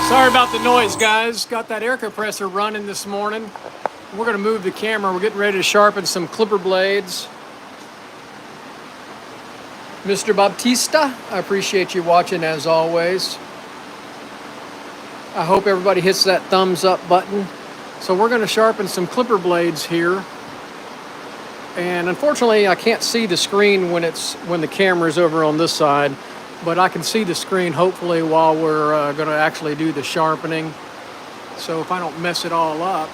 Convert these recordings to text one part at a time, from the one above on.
Sorry about the noise, guys. Got that air compressor running this morning. We're going to move the camera. We're getting ready to sharpen some clipper blades. Mr. Baptista, I appreciate you watching as always. I hope everybody hits that thumbs up button. So we're going to sharpen some clipper blades here. And unfortunately, I can't see the screen when the camera's over on this side, but I can see the screen hopefully while we're going to actually do the sharpening. So if I don't mess it all up,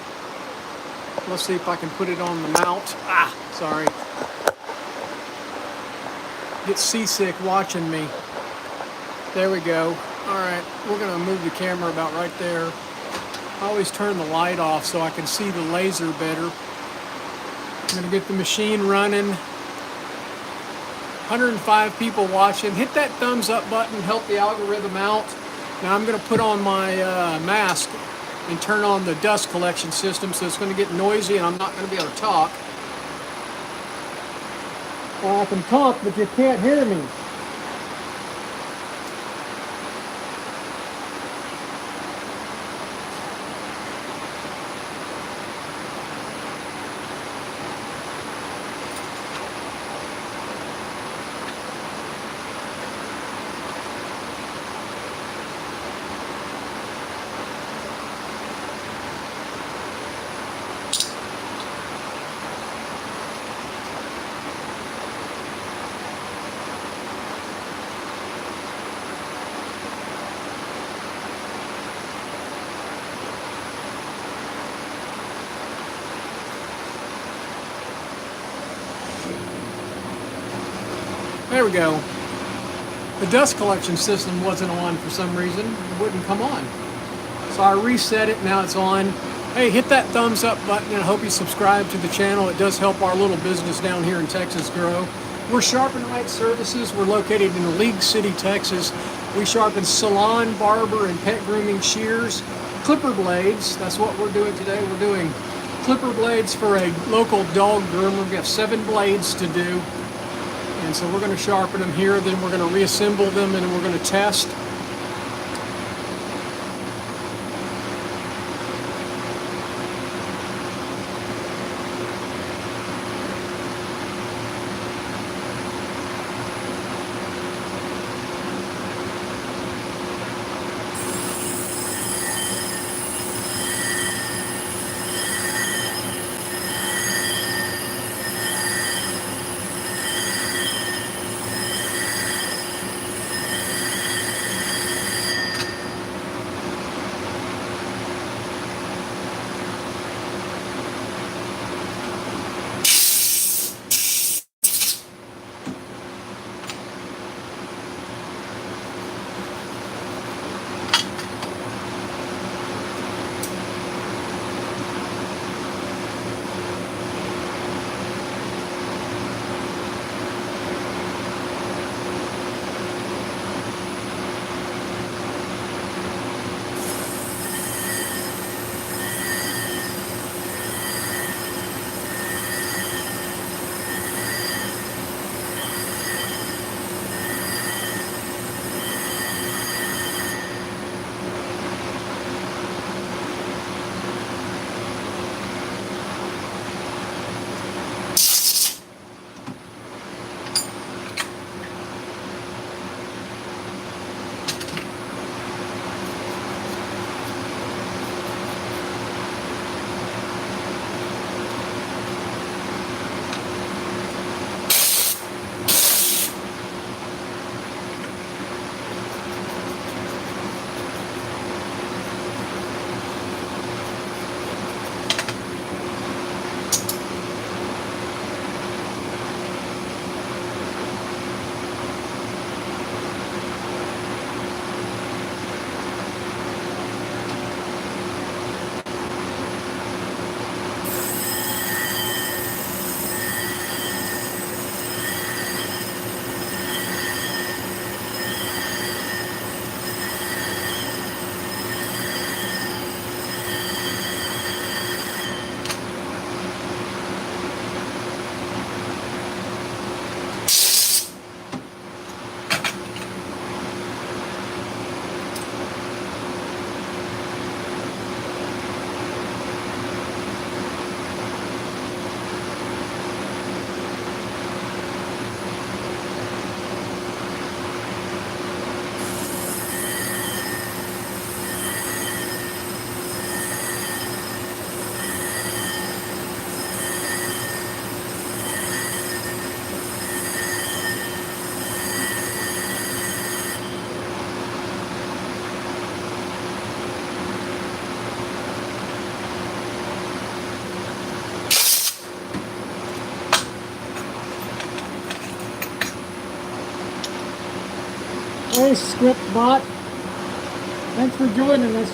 let's see if I can put it on the mount. Sorry. Get seasick watching me. There we go. All right, we're going to move the camera about right there. I always turn the light off so I can see the laser better. I'm going to get the machine running. 105 people watching. Hit that thumbs up button, help the algorithm out. Now I'm going to put on my mask and turn on the dust collection system, so it's going to get noisy and I'm not going to be able to talk. Well, I can talk, but you can't hear me. There we go. The dust collection system wasn't on for some reason. It wouldn't come on. So I reset it, now it's on. Hey, hit that thumbs up button and I hope you subscribe to the channel. It does help our little business down here in Texas grow. We're Sharpen Right Services. We're located in League City, Texas. We sharpen salon, barber, and pet grooming shears. Clipper blades, that's what we're doing today. We're doing clipper blades for a local dog groomer. We have 7 blades to do. And so we're going to sharpen them here, then we're going to reassemble them, and we're going to test. Hey, Script Bot. Thanks for joining us.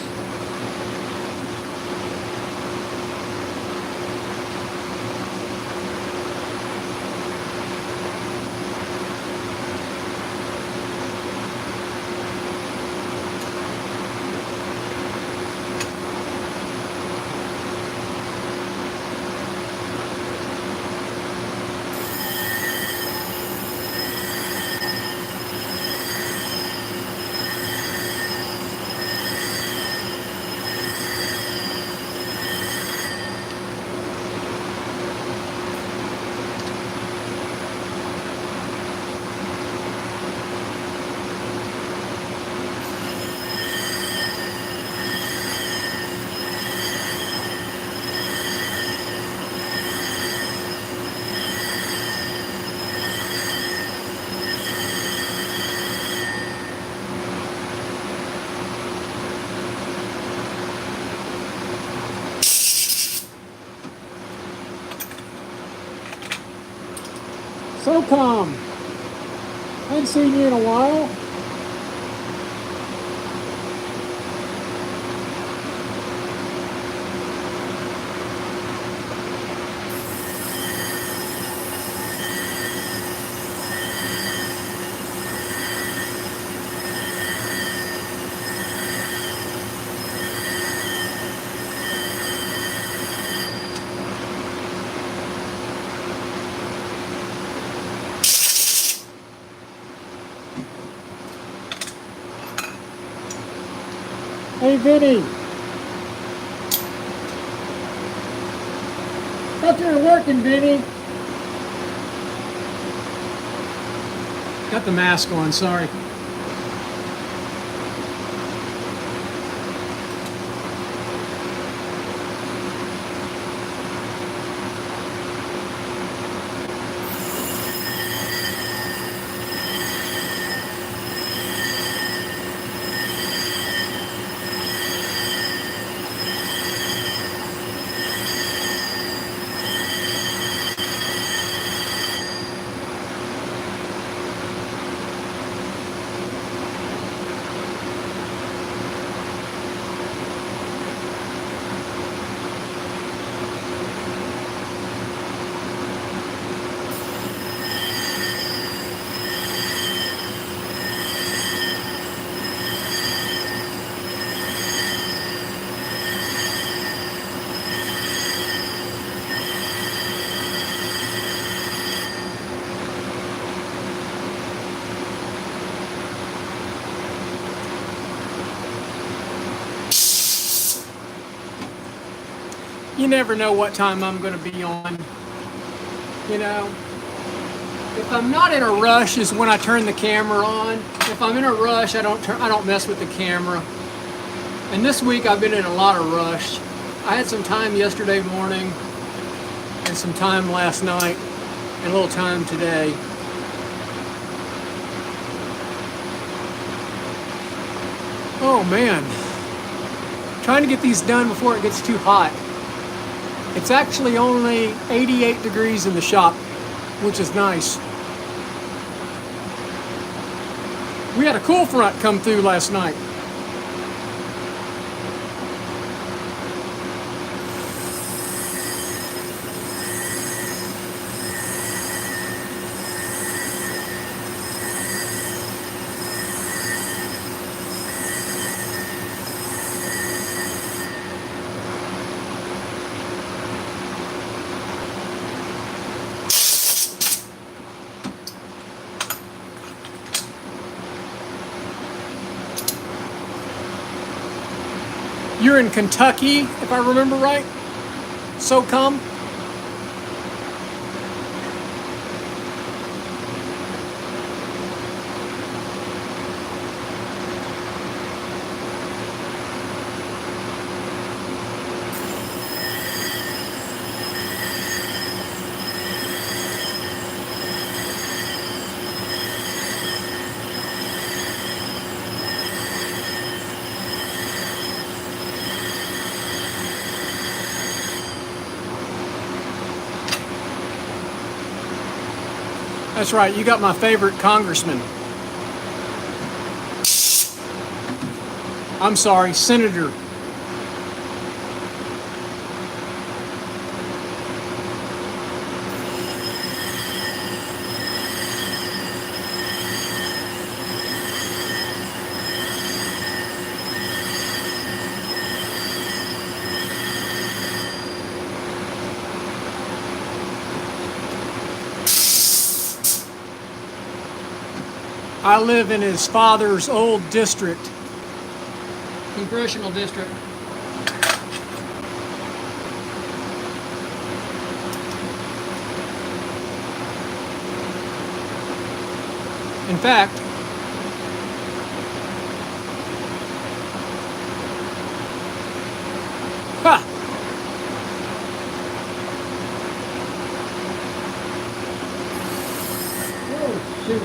SOCOM, I haven't seen you in a while. Hey, Vinny. Thought you were working, Vinny. Got the mask on, sorry. You never know what time I'm going to be on. You know, if I'm not in a rush is when I turn the camera on. If I'm in a rush, I don't mess with the camera. And this week I've been in a lot of rush. I had some time yesterday morning and some time last night and a little time today. Oh man, trying to get these done before it gets too hot. It's actually only 88 degrees in the shop, which is nice. We had a cool front come through last night. You're in Kentucky, if I remember right. SOCOM. That's right, you got my favorite congressman. I'm sorry, Senator. I live in his father's old district, congressional district. In fact, ha! Oh, shoot.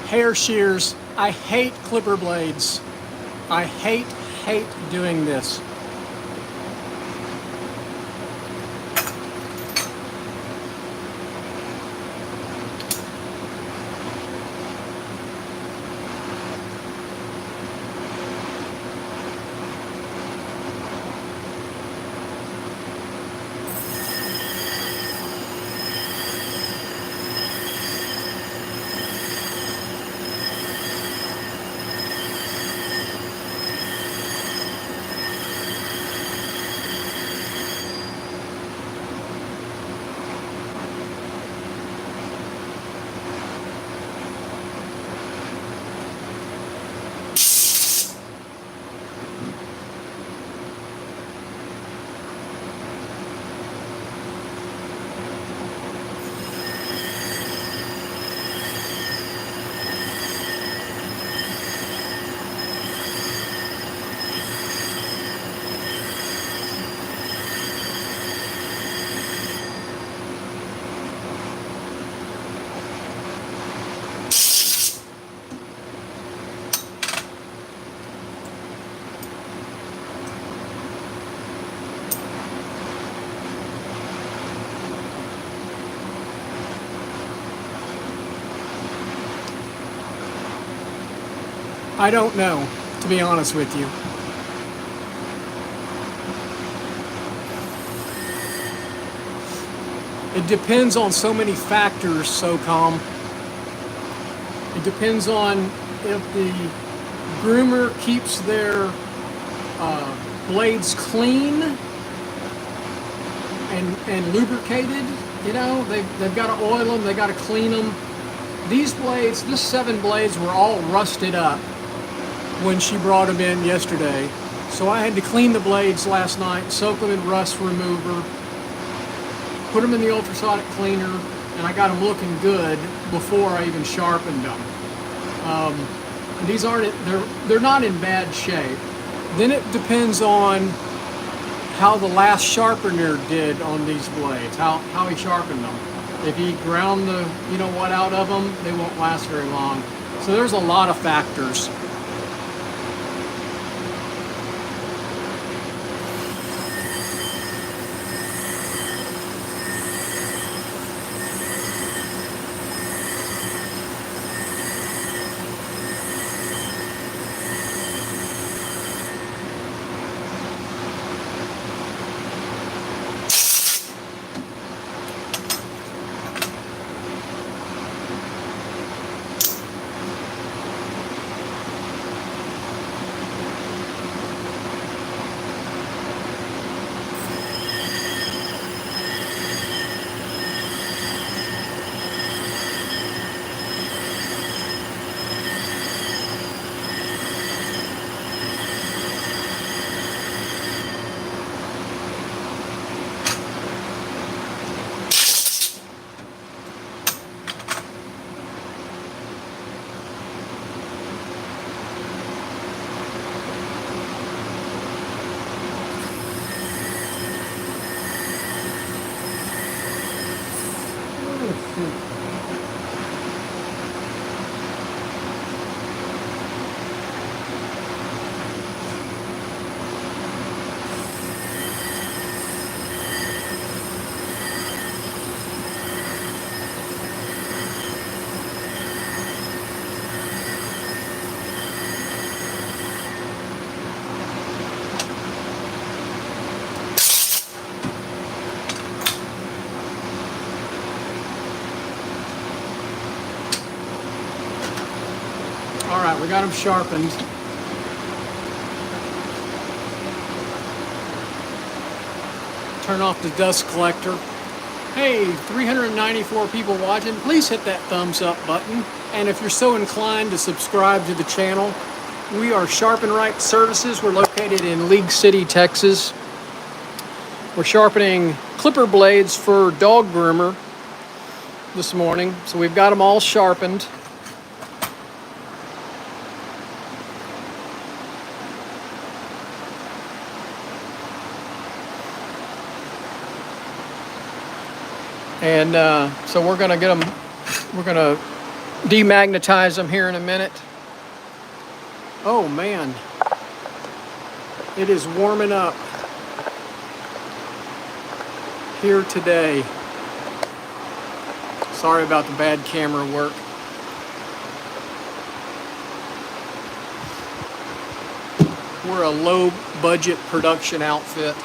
Hair shears. I hate clipper blades. I hate doing this. I don't know, to be honest with you. It depends on so many factors, SOCOM. It depends on if the groomer keeps their blades clean and lubricated. You know, they've got to oil them, they've got to clean them. These blades, this 7 blades were all rusted up when she brought them in yesterday. So I had to clean the blades last night, soak them in rust remover, put them in the ultrasonic cleaner, and I got them looking good before I even sharpened them. And these aren't, they're not in bad shape. Then it depends on how the last sharpener did on these blades, how he sharpened them. If he ground the what out of them, they won't last very long. So there's a lot of factors. All right, we got them sharpened. Turn off the dust collector. Hey, 394 people watching. Please hit that thumbs up button. And if you're so inclined to subscribe to the channel, we are Sharpen Right Services. We're located in League City, Texas. We're sharpening clipper blades for dog groomer this morning. So we've got them all sharpened. And so we're going to get them, we're going to demagnetize them here in a minute. Oh man, it is warming up here today. Sorry about the bad camera work. We're a low budget production outfit.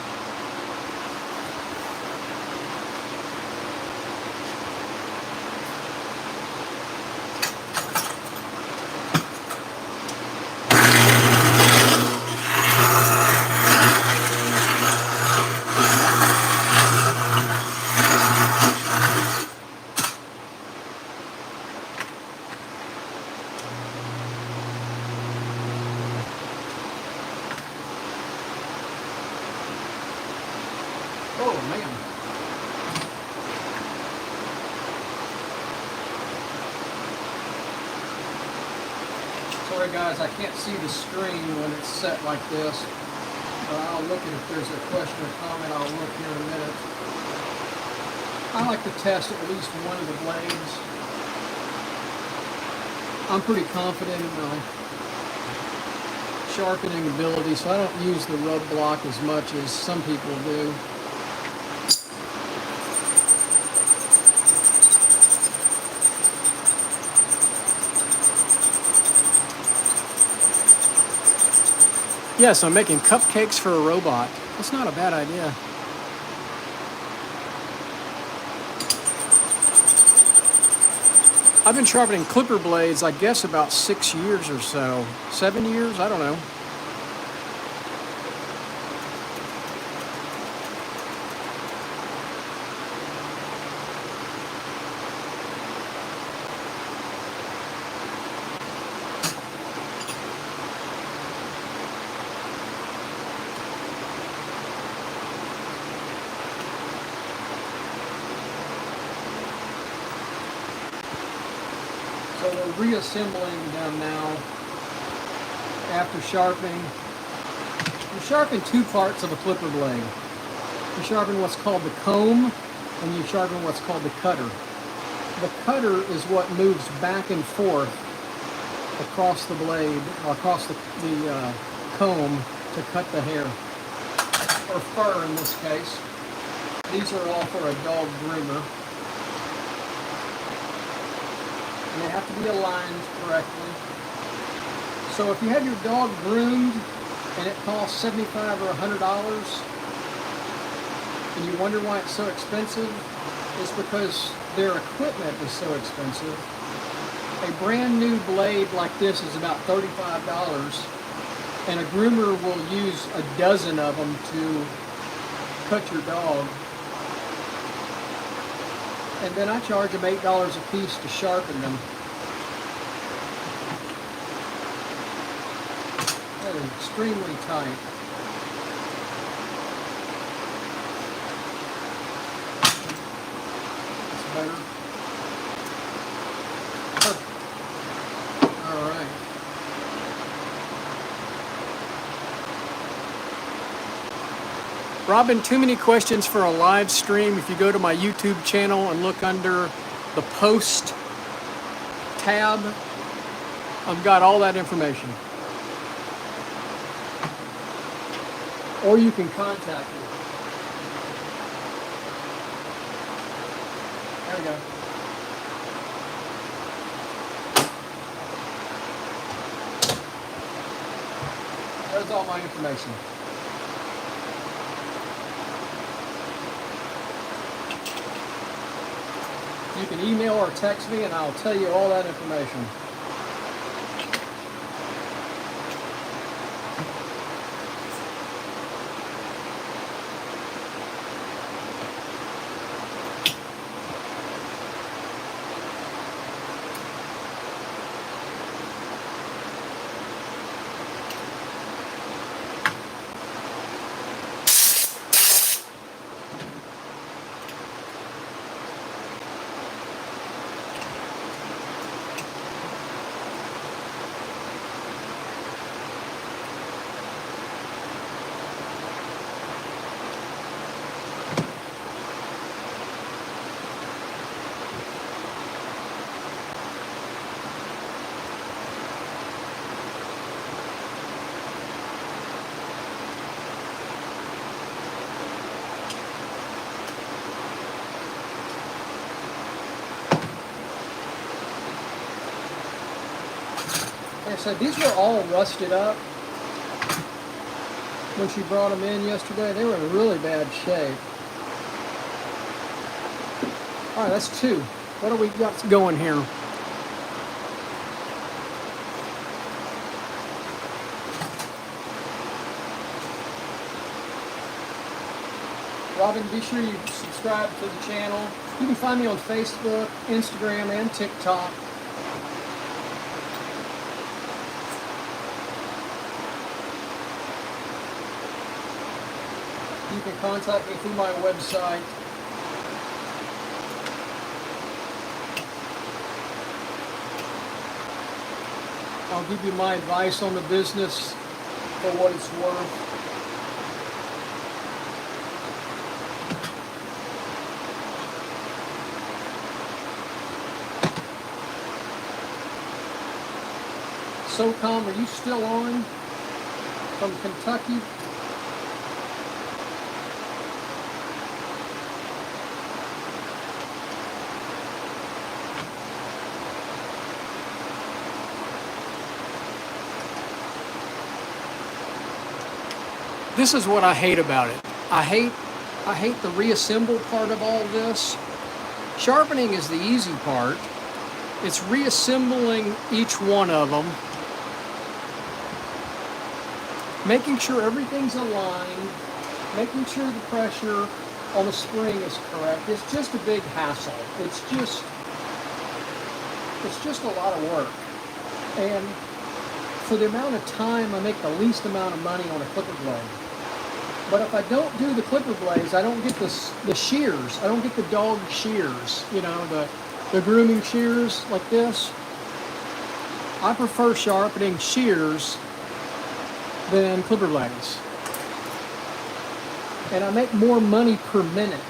Oh man. Sorry guys, I can't see the screen when it's set like this. I'll look at if there's a question or comment. I'll look here in a minute. I like to test at least one of the blades. I'm pretty confident in my sharpening ability, so I don't use the rub block as much as some people do. Yes, I'm making cupcakes for a robot. That's not a bad idea. I've been sharpening clipper blades, I guess, about 6 years or so. 7 years? I don't know. So we're reassembling them now after sharpening. You sharpen two parts of a clipper blade. You sharpen what's called the comb, and you sharpen what's called the cutter. The cutter is what moves back and forth across the blade, across the comb to cut the hair, or fur in this case. These are all for a dog groomer. And they have to be aligned correctly. So if you have your dog groomed and it costs $75 or $100 and you wonder why it's so expensive, it's because their equipment is so expensive. A brand new blade like this is about $35, and a groomer will use a dozen of them to cut your dog. And then I charge them $8 a piece to sharpen them. That is extremely tight. That's better. Perfect. All right. Robin, too many questions for a live stream. If you go to my YouTube channel and look under the post tab, I've got all that information. Or you can contact me. There we go. There's all my information. You can email or text me and I'll tell you all that information. Like I said, these were all rusted up. When she brought them in yesterday, they were in really bad shape. All right, that's 2. What do we got going here? Robin, be sure you subscribe to the channel. You can find me on Facebook, Instagram, and TikTok. You can contact me through my website. I'll give you my advice on the business for what it's worth. SOCOM, are you still on? From Kentucky? This is what I hate about it. I hate the reassemble part of all this. Sharpening is the easy part. It's reassembling each one of them, making sure everything's aligned, making sure the pressure on the spring is correct. It's just a big hassle. It's just a lot of work. And for the amount of time, I make the least amount of money on a clipper blade. But if I don't do the clipper blades, I don't get the shears. I don't get the dog shears, you know, the grooming shears like this. I prefer sharpening shears than clipper blades. And I make more money per minute.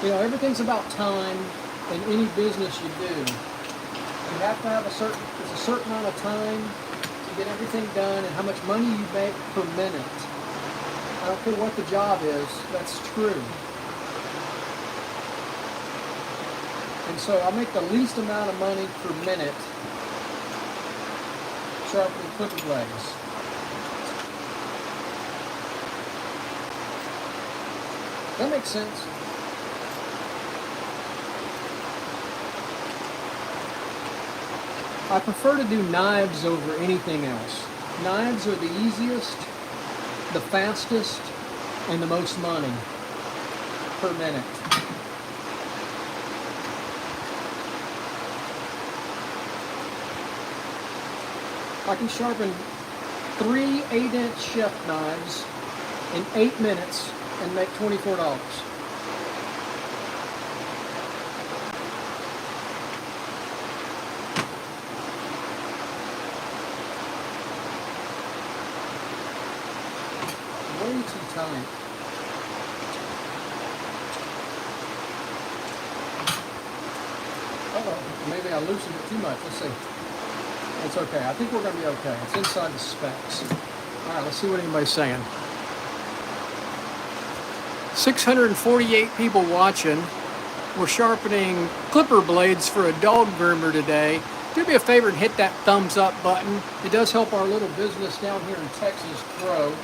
You know, everything's about time in any business you do. You have to have there's a certain amount of time to get everything done and how much money you make per minute. I don't care what the job is, that's true. And so I make the least amount of money per minute sharpening clipper blades. That makes sense. I prefer to do knives over anything else. Knives are the easiest, the fastest, and the most money per minute. I can sharpen 3 8-inch chef knives in 8 minutes and make $24. Way too tight. Uh-oh, maybe I loosened it too much. Let's see. It's okay. I think we're going to be okay. It's inside the specs. All right, let's see what anybody's saying. 648 people watching. We're sharpening clipper blades for a dog groomer today. Do me a favor and hit that thumbs up button. It does help our little business down here in Texas grow.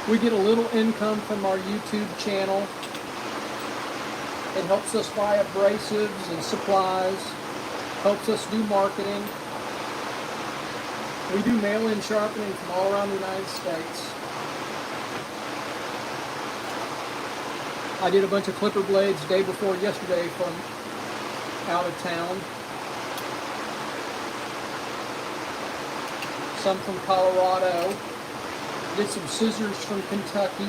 We get a little income from our YouTube channel. It helps us buy abrasives and supplies. Helps us do marketing. We do mail-in sharpening from all around the United States. I did a bunch of clipper blades day before yesterday from out of town. Some from Colorado. Did some scissors from Kentucky.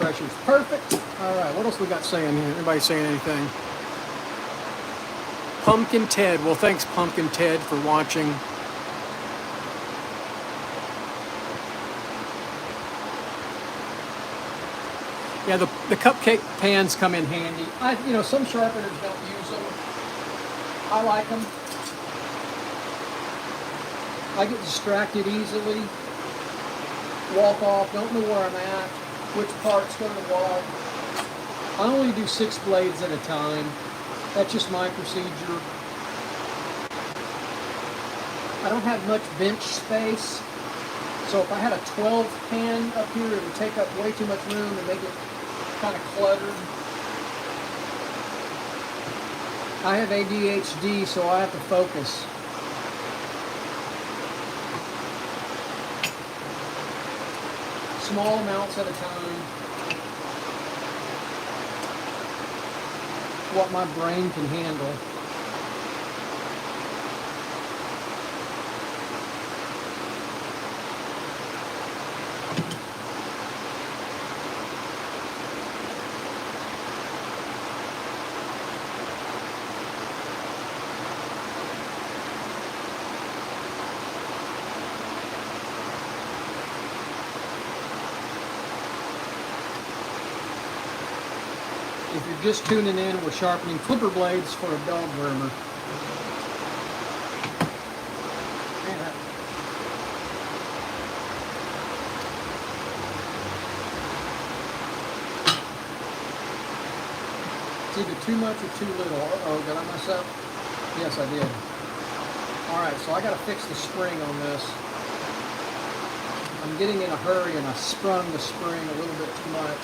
pressure's perfect. All right, what else we got saying here? Anybody saying anything? Pumpkin Ted. Well, thanks, Pumpkin Ted, for watching. Yeah, the cupcake pans come in handy. Some sharpeners don't use them. I like them. I get distracted easily. Walk off, don't know where I'm at, which part's going to what. I only do 6 blades at a time. That's just my procedure. I don't have much bench space, so if I had a 12 pan up here, it would take up way too much room and make it kind of cluttered. I have ADHD, so I have to focus. Small amounts at a time. What my brain can handle. If you're just tuning in, we're sharpening clipper blades for a dog groomer. It's either too much or too little. Uh-oh, did I mess up? Yes, I did. Alright, so I got to fix the spring on this. I'm getting in a hurry and I sprung the spring a little bit too much.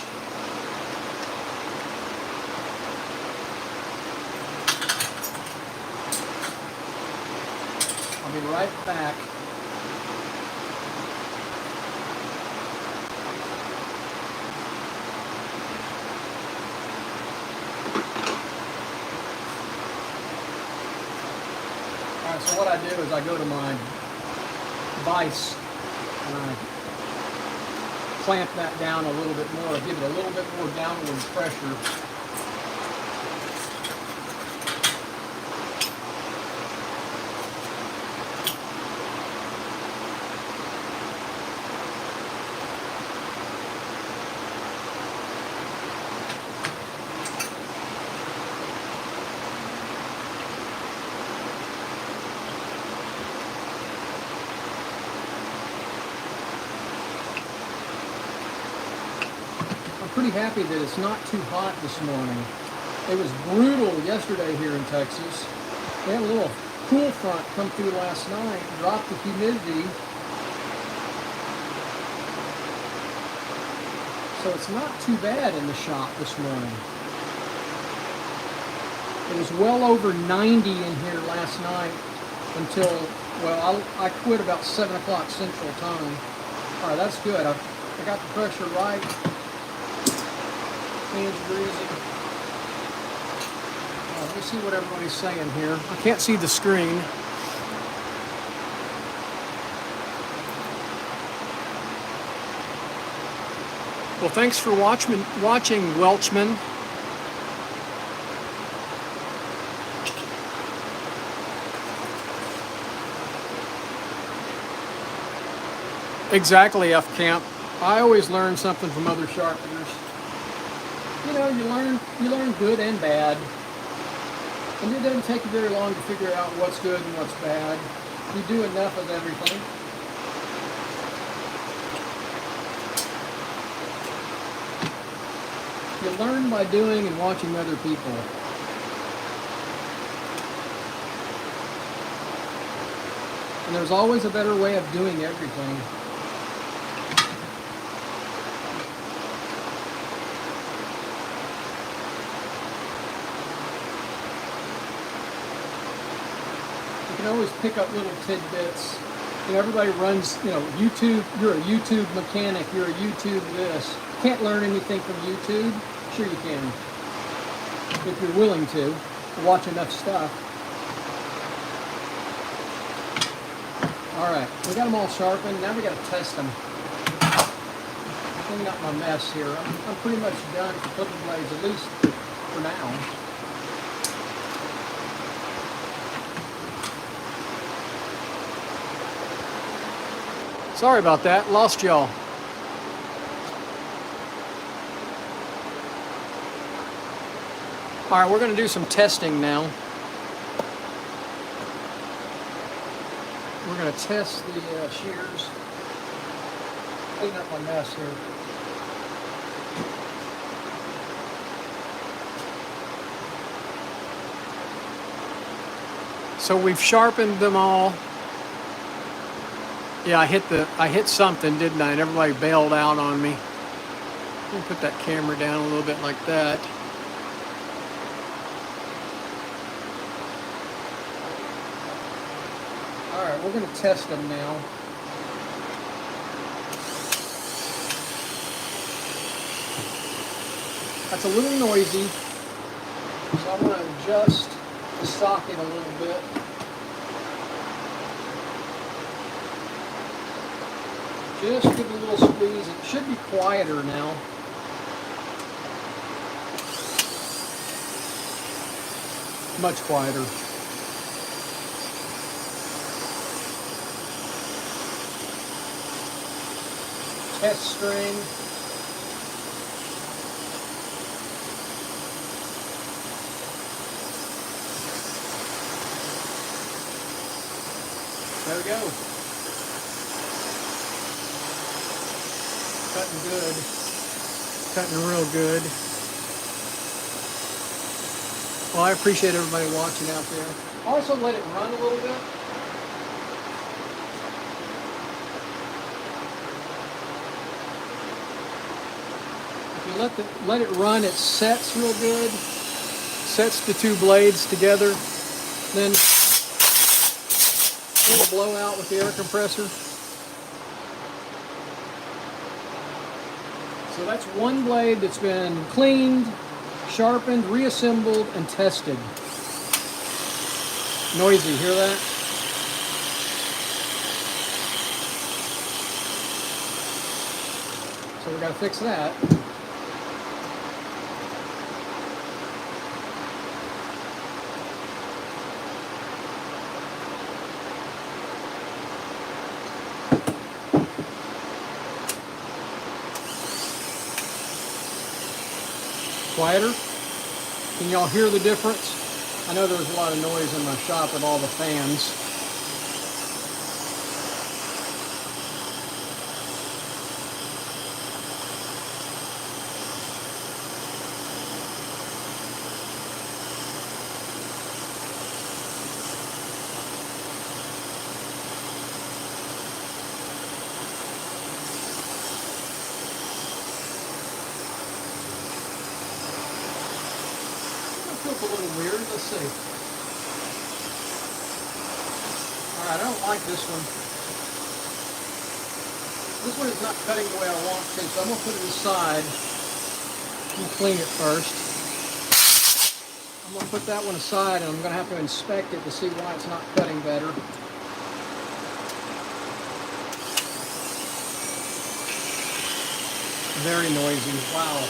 I'll be right back. Alright, so what I do is I go to my vise and I clamp that down a little bit more, give it a little bit more downward pressure. Pretty happy that it's not too hot this morning. It was brutal yesterday here in Texas. We had a little cool front come through last night, dropped the humidity. So it's not too bad in the shop this morning. It was well over 90 in here last night until, well, I quit about 7 o'clock Central Time. All right, that's good. I got the pressure right. Hands greasy. Let me see what everybody's saying here. I can't see the screen. Well, thanks for watching, Welchman. Exactly, F Camp. I always learn something from other sharpeners. You know, you learn good and bad. And it doesn't take you very long to figure out what's good and what's bad. You do enough of everything. You learn by doing and watching other people. And there's always a better way of doing everything. You can always pick up little tidbits. You know, everybody runs, YouTube. You're a YouTube mechanic. You're a YouTube this. Can't learn anything from YouTube. Sure you can, if you're willing to watch enough stuff. All right, we got them all sharpened. Now we got to test them. clean up my mess here. I'm pretty much done for clipping blades, at least for now. Sorry about that, lost y'all. All right, we're going to do some testing now. We're going to test the shears. Clean up my mess here. So we've sharpened them all. Yeah, I hit something, didn't I? And everybody bailed out on me. Let me put that camera down a little bit like that. All right, we're going to test them now. That's a little noisy, so I'm going to adjust the socket a little bit. Just give it a little squeeze. It should be quieter now. Much quieter. Test string. There we go. Cutting good. Cutting real good. Well, I appreciate everybody watching out there. Also let it run a little bit. If you let it run, it sets real good. Sets the two blades together. Then a little blowout with the air compressor. So that's one blade that's been cleaned, sharpened, reassembled, and tested. Noisy, hear that? So we got to fix that. Quieter? Can y'all hear the difference? I know there's a lot of noise in my shop with all the fans. Feels a little weird. Let's see. Alright, I don't like this one. This one is not cutting the way I want to, so I'm going to put it aside and clean it first. I'm going to put that one aside and I'm going to have to inspect it to see why it's not cutting better. Very noisy. Wow.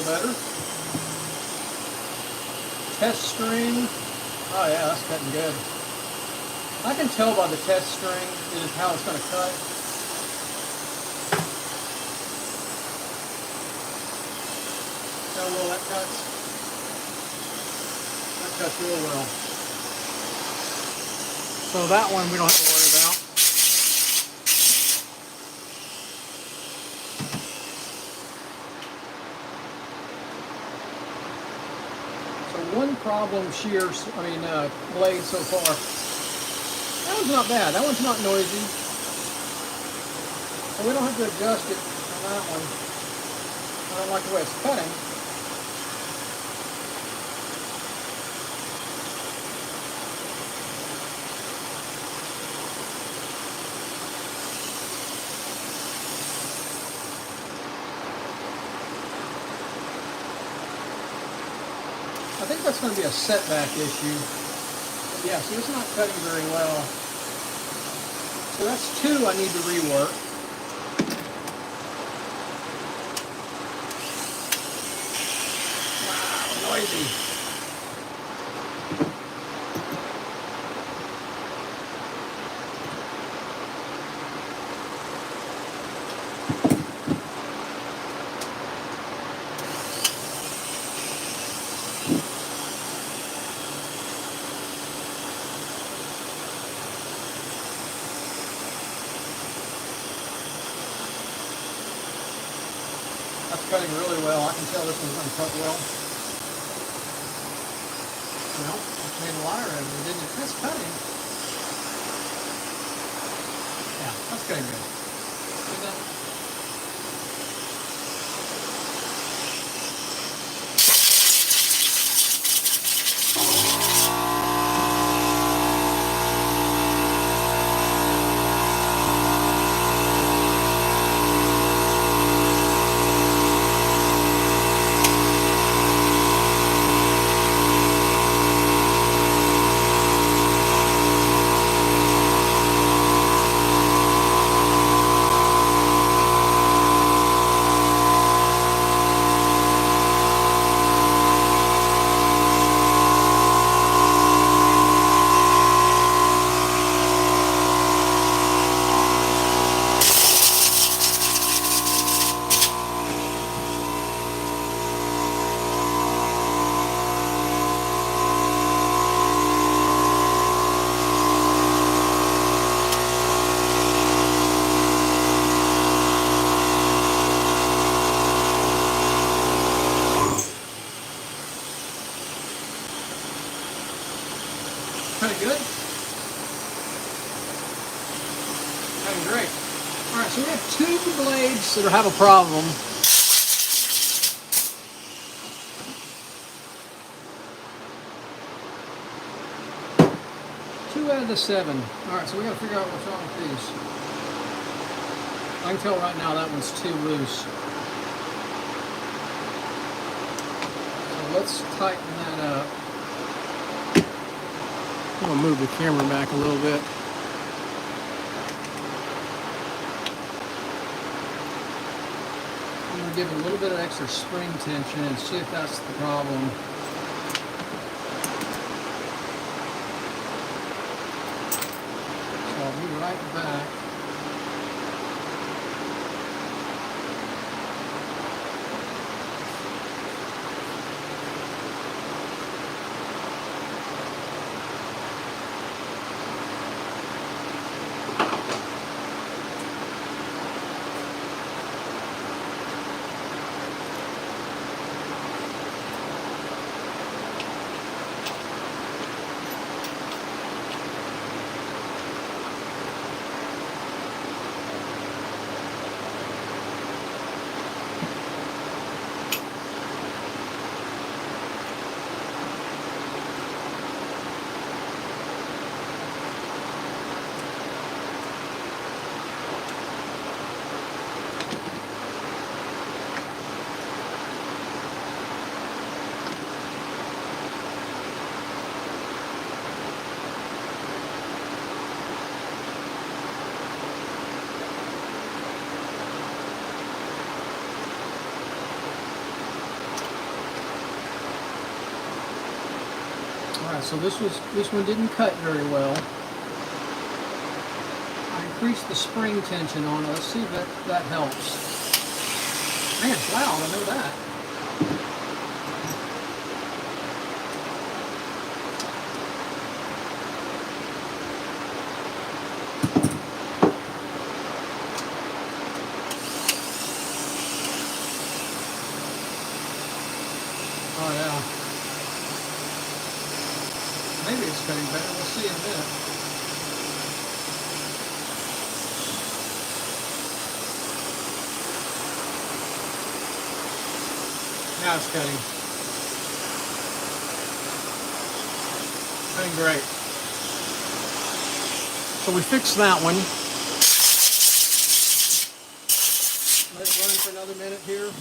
Better. Test string. Oh yeah, that's cutting good. I can tell by the test string is how it's going to cut. How well that cuts. That cuts real well. So that one we don't have to worry about. One problem blade so far. That one's not bad. That one's not noisy. So we don't have to adjust it on that one. I don't like the way it's cutting. I think that's going to be a setback issue. But yeah, so it's not cutting very well. So that's 2 I need to rework. Wow, noisy. That's cutting really well. I can tell this one's going to cut well. Well, I made a liar out of it, didn't it? That's cutting. Yeah, that's cutting good. See that? Pretty good. Cutting great. All right, so we have 2 blades that have a problem. 2 out of the 7. All right, so we got to figure out what's wrong with these. I can tell right now that one's too loose. So let's tighten that up. I'm going to move the camera back a little bit. I'm going to give it a little bit of extra spring tension and see if that's the problem. So I'll be right back. Alright, so this one didn't cut very well. I increased the spring tension on it. Let's see if that helps. Man, it's loud, I know that. Oh yeah. Maybe it's cutting better. We'll see in a minute. Now it's cutting. Cutting great. So we fixed that one. Let it run for another minute here.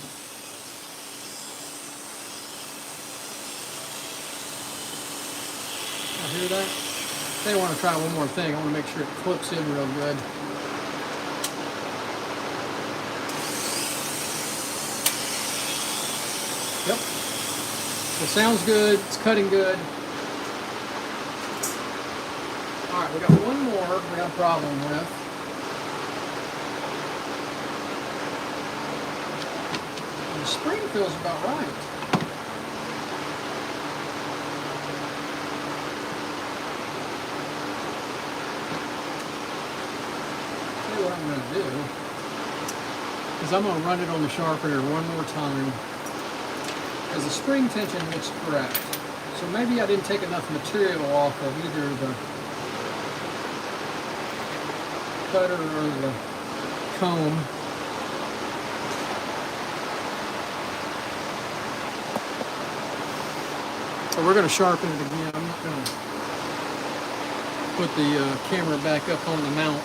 hear that? They want to try one more thing. I want to make sure it clips in real good. Yep. It sounds good. It's cutting good. All right, we got one more we got a problem with. And the spring feels about right. What I'm going to do is I'm going to run it on the sharpener one more time because the spring tension looks correct. So maybe I didn't take enough material off of either the cutter or the comb. So we're going to sharpen it again. I'm not going to put the camera back up on the mount.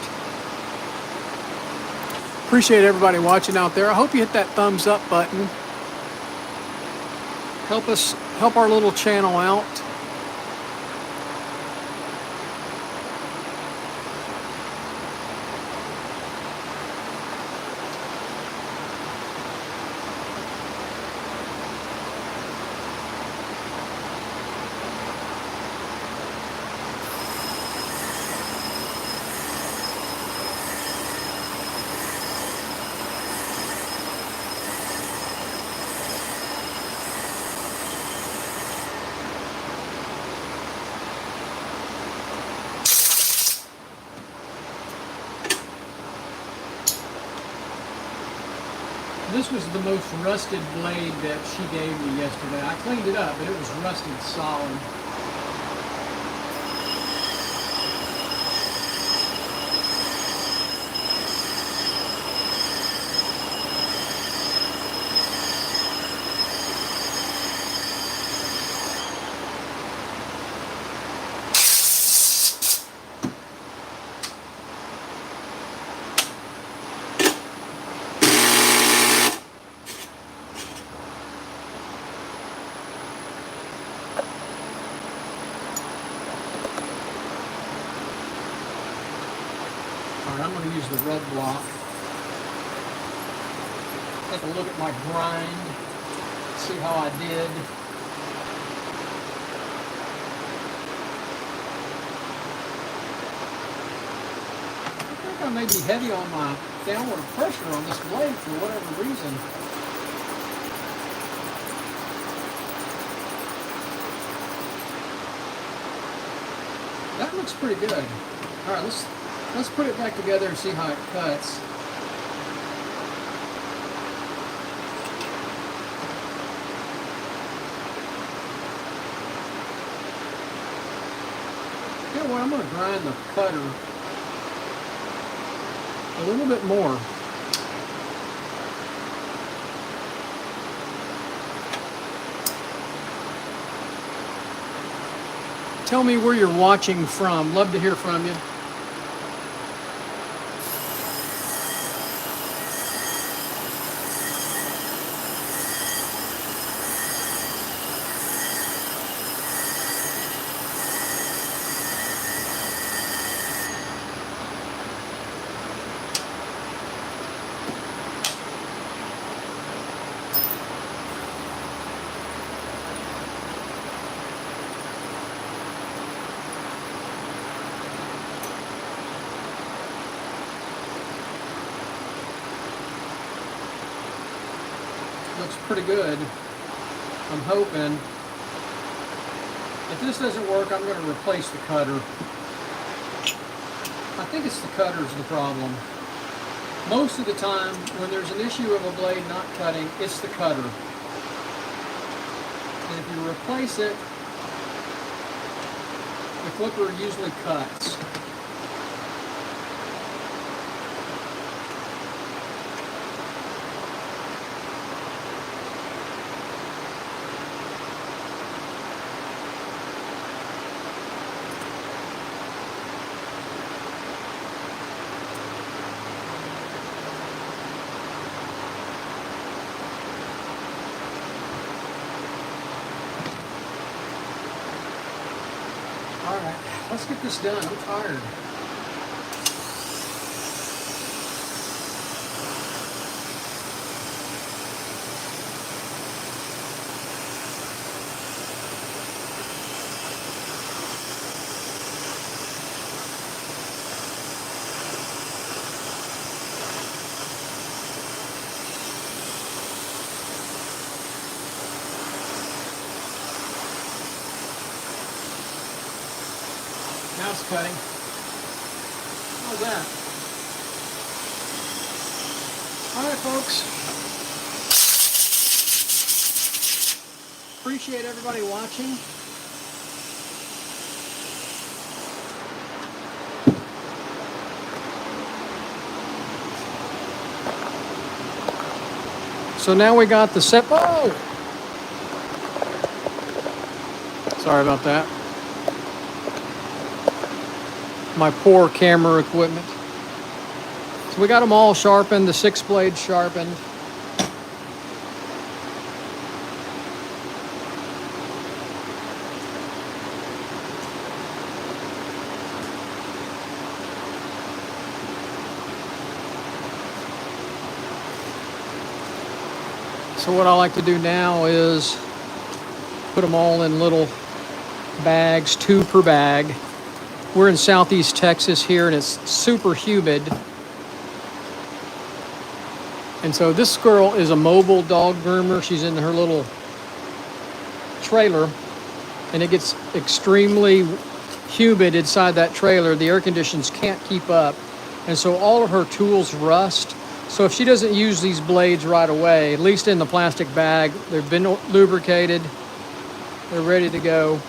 Appreciate everybody watching out there. I hope you hit that thumbs up button. Help our little channel out. This was the most rusted blade that she gave me yesterday. I cleaned it up, but it was rusted solid. I'm going to use the red block. Take a look at my grind, see how I did. I think I may be heavy on my downward pressure on this blade for whatever reason. That looks pretty good. All right, let's put it back together and see how it cuts. You know what, I'm going to grind the cutter a little bit more. Tell me where you're watching from. Love to hear from you. Looks pretty good. I'm hoping. If this doesn't work, I'm going to replace the cutter. I think it's the cutter's the problem. Most of the time, when there's an issue of a blade not cutting, it's the cutter. And if you replace it, the clipper usually cuts. Let's get this done. I'm tired. Now it's cutting. How's that? All right, folks. Appreciate everybody watching. So now we got the set. Oh! Sorry about that. My poor camera equipment. So we got them all sharpened, the 6 blades sharpened. So what I like to do now is put them all in little bags, 2 per bag. We're in Southeast Texas here, and it's super humid. And so this girl is a mobile dog groomer. She's in her little trailer, and it gets extremely humid inside that trailer. The air conditions can't keep up. And so all of her tools rust. So if she doesn't use these blades right away, at least in the plastic bag, they've been lubricated, they're ready to go.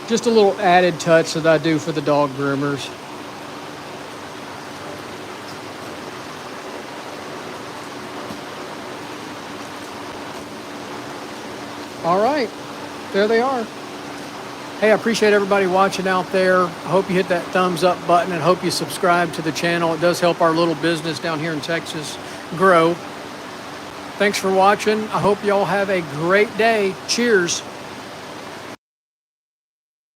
Just a little added touch that I do for the dog groomers. All right, there they are. Hey, I appreciate everybody watching out there. I hope you hit that thumbs up button and hope you subscribe to the channel. It does help our little business down here in Texas grow. Thanks for watching. I hope you all have a great day. Cheers.